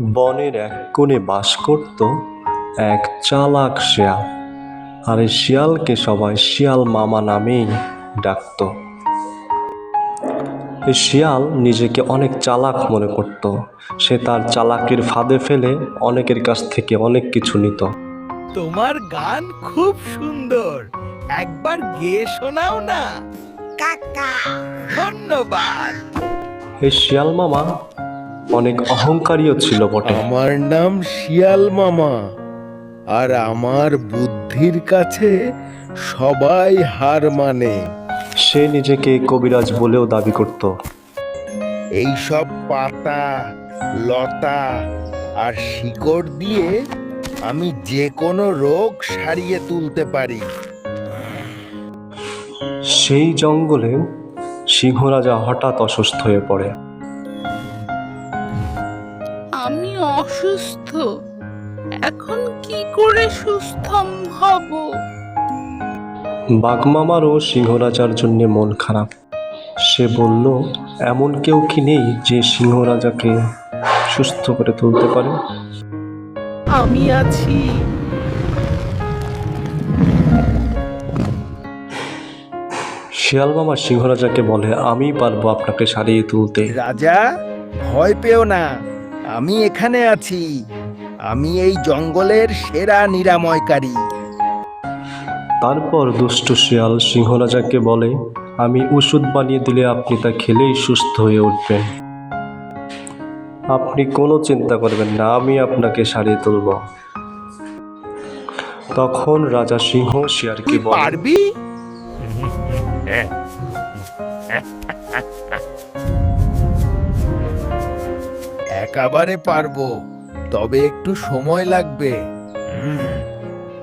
বনের এক কোণে বাস করত এক চালাক শিয়াল। আর এই শিয়ালকে সবাই শিয়াল মামা নামেই ডাকত। এই শিয়াল নিজেকে অনেক চালাক মনে করত। সে তার চালাকির ফাঁদে ফেলে অনেকের কাছ থেকে অনেক কিছু নিত। তোমার গান খুব সুন্দর, একবার গেয়ে শোনাও না। কাকা, ধন্যবাদ। এই শিয়াল মামা অনেক অহংকারীও ছিল বটে। আমার নাম শিয়াল মামা, আর আমার বুদ্ধির কাছে সবাই হার মানে। সে নিজেকে কবিরাজ বলেও দাবি করত। এইসব পাতা, লতা আর শিকড় দিয়ে আমি যে কোনো রোগ সারিয়ে তুলতে পারি। সেই জঙ্গলে সিংহরাজা হঠাৎ অসুস্থ হয়ে পড়ে। আমি অসুস্থ, এখন কি করে সুস্থ হব? বাঘমামারও সিংহরাজার জন্য মন খারাপ। সে বলল, এমন কেউ কি নেই যে সিংহরাজাকে সুস্থ করে তুলতে পারে? আমি আছি। শিয়াল মামা সিংহরাজাকে বলে, আমি পারবো আপনাকে সারিয়ে তুলতে। রাজা, ভয় পেও না, আমি এখানে আছি। আমি এই জঙ্গলের সেরা নিরাময়কারী। তারপর দুষ্ট শিয়াল সিংহরাজাকে বলে, আমি ওষুধ বানিয়ে দিলে আপনি তা খেলেই সুস্থ হয়ে উঠবেন। আপনি কোনো চিন্তা করবেন না, আমি আপনাকে সারিয়ে তুলব। তখন রাজা সিংহ শিয়ালকে বলে, পারবি? একেবারে পারবো, তবে একটু সময় লাগবে।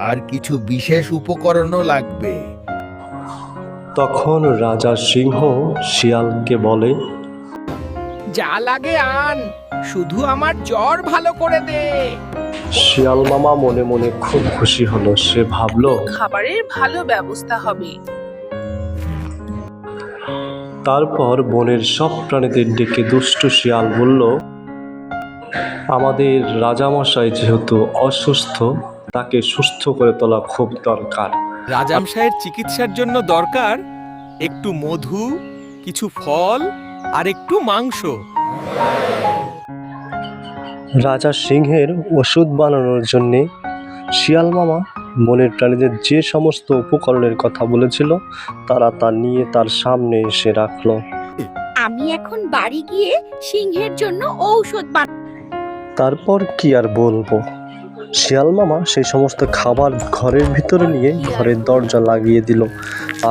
আর কিছু বিশেষ উপকরণও লাগবে। তখন রাজা সিংহ শিয়ালকে বলে, যা লাগে আন, শুধু আমার জ্বর ভালো করে দে। শিয়াল মামা মনে মনে খুব খুশি হলো। সে ভাবলো, খাবারের ভালো ব্যবস্থা হবে। তারপর বনের সব প্রাণীদের ডেকে দুষ্ট শিয়াল বলল, আমাদের রাজামশাই যেহেতু অসুস্থ, তাকে সুস্থ করে তোলা খুব দরকার। রাজামশাইয়ের চিকিৎসার জন্য দরকার একটু মধু, কিছু ফল আর একটু মাংস। রাজা সিংহের ওষুধ বানানোর জন্যে শিয়াল মামা বনের প্রাণীদের যে সমস্ত উপকরণের কথা বলেছিল তারা তা নিয়ে তার সামনে এসে রাখলো। আমি এখন বাড়ি গিয়ে সিংহের জন্য ঔষধ তারপর কি আর বলবো, শিয়াল মামা সেই সমস্ত খাবার ঘরের ভিতরে নিয়ে ঘরের দরজা লাগিয়ে দিল,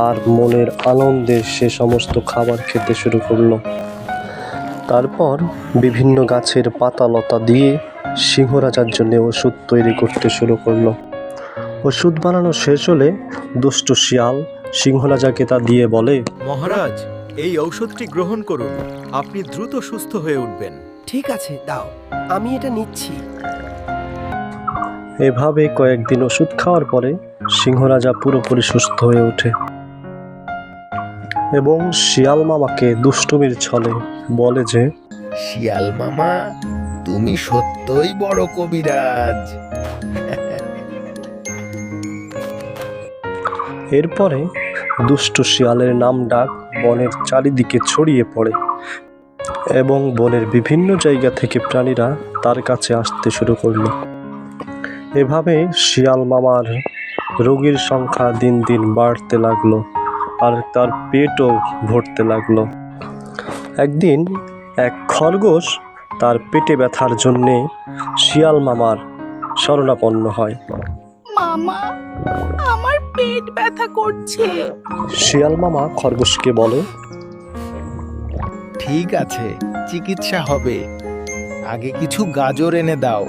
আর মনের আনন্দে সে সমস্ত খাবার খেতে শুরু করলো। তারপর বিভিন্ন গাছের পাতা লতা দিয়ে সিংহরাজার জন্য ওষুধ তৈরি করতে শুরু করলো। ওষুধ বানানো শেষ হলে দুষ্ট শিয়াল সিংহরাজাকে তা দিয়ে বলে, মহারাজ, এই ঔষধটি গ্রহণ করুন, আপনি দ্রুত সুস্থ হয়ে উঠবেন। ঠিক আছে, দাও, আমি এটা নিচ্ছি। এভাবে কয়েকদিন ওষুধ খাওয়ার পরে সিংহরাজা পুরোপুরি সুস্থ হয়ে ওঠে এবং শিয়াল মামাকে দুষ্টুমির ছলে বলে যে, শিয়াল মামা, তুমি সত্যই বড় কবিরাজ। এরপরে দুষ্ট শিয়ালের নাম ডাক বনের চারিদিকে ছড়িয়ে পড়ে এবং বনের বিভিন্ন জায়গা থেকে প্রাণীরা তার কাছে আসতে শুরু করলো। এভাবে শিয়াল মামার রোগীর সংখ্যা দিন দিন বাড়তে লাগলো, আর তার পেটও ভরতে লাগলো। একদিন এক খরগোশ তার পেটে ব্যথার জন্যে শিয়াল মামার শরণাপন্ন হয়। মামা, আমার পেট ব্যথা করছে। শিয়াল মামা খরগোশকে বলে, ঠিক আছে, চিকিৎসা হবে, আগে কিছু গাজর এনে দাও।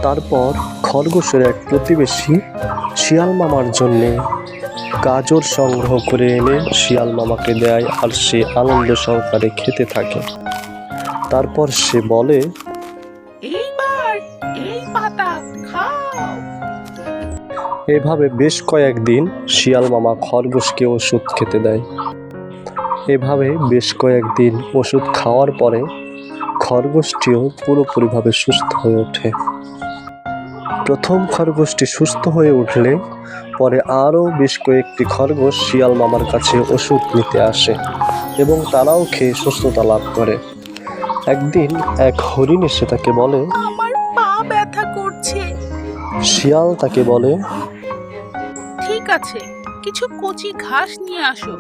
তারপর খরগোশের এক প্রতিবেশী শিয়াল মামার জন্যে গাজর সংগ্রহ করে এনে শিয়াল মামাকে দেয়, আর সে আনন্দ সহকারে খেতে থাকে। তারপর সে বলে, এইবার এই পাতা খাও। এভাবে বেশ কয়েকদিন শিয়াল মামা খরগোশকে ওষুধ খেতে দেয়। এভাবে বেশ কয়েকদিন ওষুধ খাওয়ার পরে খরগোশটিও পুরোপুরিভাবে সুস্থ হয়ে ওঠে। প্রথম খরগোশটি সুস্থ হয়ে উঠলে পরে আরও বেশ কয়েকটি খরগোশ শিয়াল মামার কাছে ওষুধ নিতে আসে এবং তারাও খেয়ে সুস্থতা লাভ করে। একদিন এক হরিণ এসে তাকে বলে, আমার পা ব্যথা করছে। শিয়াল তাকে বলে, ঠিক আছে, কিছু কচি ঘাস নিয়ে আসো।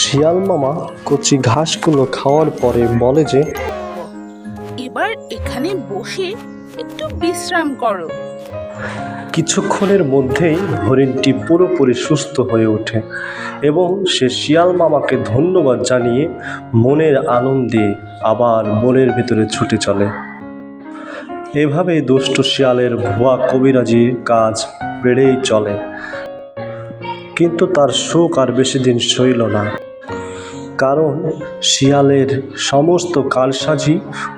শিয়াল মামা কচি ঘাসগুলো খাওয়ার পরে বলে যে, এবার এখানে বসে একটু বিশ্রাম করো। কিছুক্ষণের মধ্যেই হরিণটি পুরোপুরি সুস্থ হয়ে ওঠে এবং সে শিয়াল মামাকে ধন্যবাদ জানিয়ে মনের আনন্দে আবার বনের ভিতরে ছুটে চলে। এভাবে দুষ্ট শিয়ালের ভুয়া কবিরাজির কাজ বেড়েই চলে, কিন্তু তার শোক আর বেশি দিন সইল না, কারণ শিয়ালের সমস্ত কালসাজি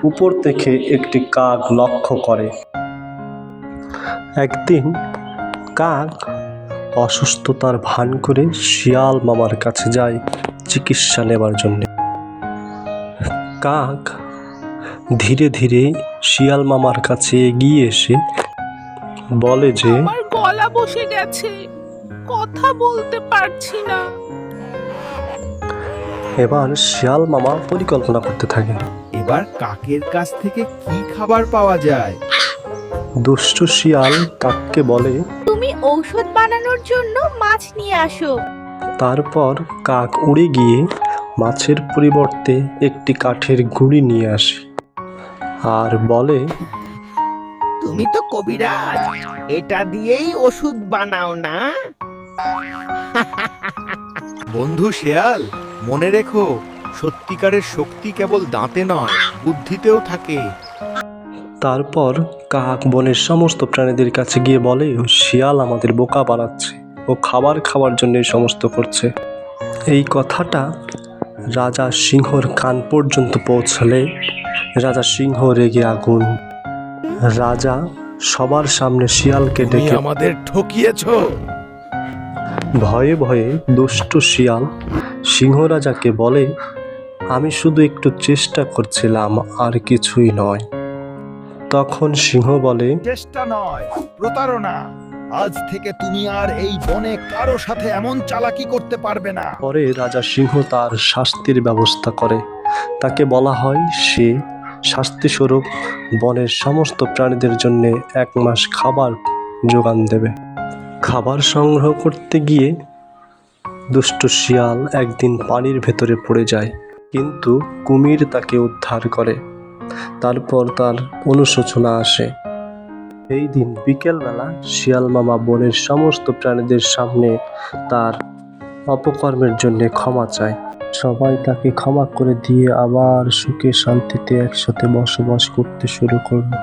উপর থেকে একটি কাক লক্ষ্য করে। একদিন কাক অসুস্থতার ভান করে শিয়াল মামার কাছে যায় চিকিৎসা নেবার জন্য। কাক ধীরে ধীরে শিয়াল মামার কাছে এগিয়ে এসে বলে যে, আমার গলা বসে গেছে, কথা বলতে পারছি না। এবার শিয়াল মামা পরিকল্পনা করতে থাকে। এবার কাকের কাছ থেকে কি খাবার পাওয়া যায়? দুষ্ট শিয়াল কাককে বলে, তুমি ঔষধ বানানোর জন্য মাছ নিয়ে আসো। তারপর কাক উড়ে গিয়ে মাছের পরিবর্তে একটি কাঠের গুঁড়ি নিয়ে আসে আর বলে, তুমি তো কবিরাজ, এটা দিয়েই ওষুধ বানাও না? বন্ধু শিয়াল, মনে রেখো, সত্যিকারের শক্তি কেবল দাঁতে নয়, বুদ্ধিতেও থাকে। তারপর কাক বনের সমস্ত প্রাণীদের কাছে গিয়ে বলে, শিয়াল আমাদের বোকা বানাচ্ছে, ও খাবার খাওয়ার জন্য এই সমস্ত করছে। এই কথাটা রাজা সিংহর কান পর্যন্ত পৌঁছলে রাজা সিংহ রেগে আগুন। রাজা সবার সামনে শিয়ালকে তুমি ডেকে আমাদের ঠকিয়েছো। ভয়ে ভয়ে দুষ্ট শিয়াল সিংহ রাজাকে বলে, আমি শুধু একটু চেষ্টা করছিলাম, আর কিছুই নয়। তখন সিংহ বলে, চেষ্টা নয়, প্রতারণা। আজ থেকে তুমি আর এই বনে কারো সাথে এমন চালাকি করতে পারবে না। পরে রাজা সিংহ তার শাস্তির ব্যবস্থা করে। তাকে বলা হয় সে শাস্তিস্বরূপ বনের সমস্ত প্রাণীদের জন্য 1 মাস খাবার যোগান দেবে। খাবার সংগ্রহ করতে গিয়ে দুষ্ট শিয়াল একদিন পানির ভেতরে পড়ে যায়, কিন্তু কুমির তাকে উদ্ধার করে। তারপর তার অনুশোচনা আসে। এই দিন বিকেলবেলা শিয়াল মামা বনের সমস্ত প্রাণীদের সামনে তার অপকর্মের জন্য ক্ষমা চায়। সবাই তাকে ক্ষমা করে দিয়ে আবার সুখে শান্তিতে একসাথে বসবাস করতে শুরু করলো।